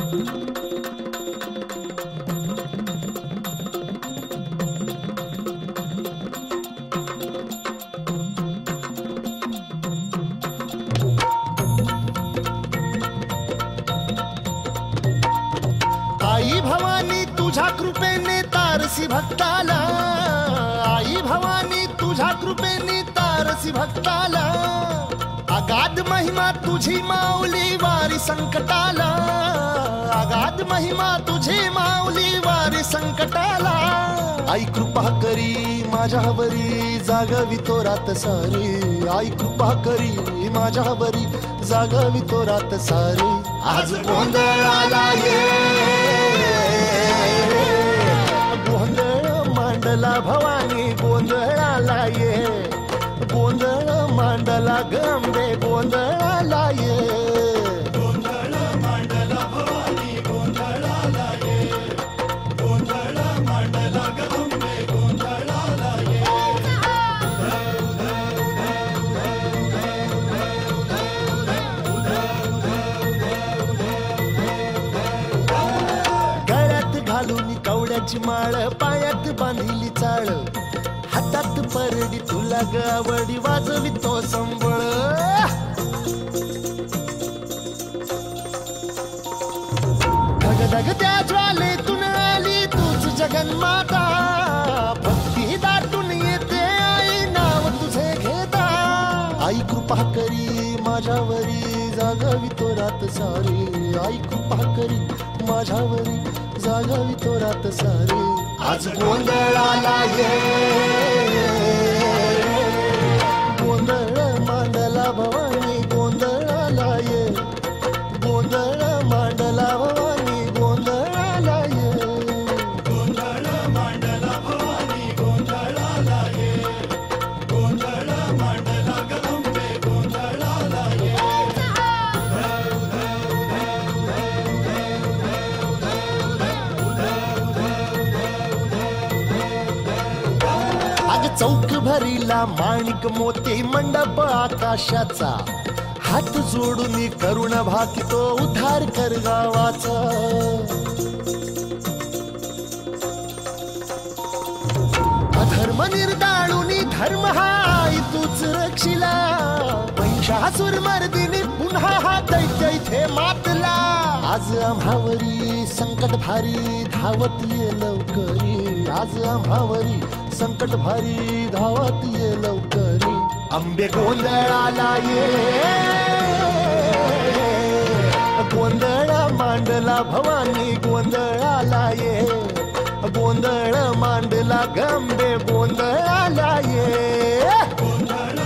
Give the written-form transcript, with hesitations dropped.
आई भवानी तुझ्या कृपेने तारसी भक्ताला, आई भवानी तुझ्या कृपेने तारसी भक्ताला, अगाध महिमा तुझी माऊली वारी संकटाला, अगाध महिमा तुझी माऊली वारी संकटाला. आई कृपा करी माझ्यावरी जागवी तो रात सारी, आई कृपा करी माझ्यावरी जागवी तो रात सारी. आज गोंधळाला ये गोंधळ मांडला भवानी, गोंधळाला ये गोंधळ मांडला गंबे, गोंधळाला ये गोंधळ मांडला भवानी, गोंधळाला ये गोंधळ मांडला गंबे, गोंधळाला ये. गळ्यात घालून कवड्याची माळ, पायात बांधिली चाळ, हातात परडी तुला गावडी वाजवी तो संबळ. धगधग त्या ज्वालेतून आली तूच जगन्माता, भक्ती दाटून येते आई नाव तुझे घेता. आई कृपा करी माझ्यावरी जागवी तो रात सारी, आई कृपा करी माझ्यावरी जागवी तो रात सारी. आज गोंधळाला ये गोंधळ मांडला भवानी, गोंधळाला ये गोंधळ मांडला भवानी, गोंधळाला ये गोंधळ मांडला भवानी, गोंधळाला ये गोंधळ मांडला गंबे, गोंधळाला ये. अग चौक भरीला माणिक मोती मंडप आकाशाचा, हात जोडून करुण भाकितो उद्धार कर गावाचा. अधर्म निर्दाळून धर्म हाय तूच रक्षिला, महिषासुर मर्दिनी पुन्हा हा दैत्य इथे मातला. आज आम्हावरी संकट भारी धावत ये लवकरी, आज आम्हावरी संकट भारी धावत ये लवकरी. अंबे गोंधळाला ये गोंधळ मांडला भवानी, गोंधळाला ये गोंधळ मांडला गंबे, गोंधळाला ये गोंधळ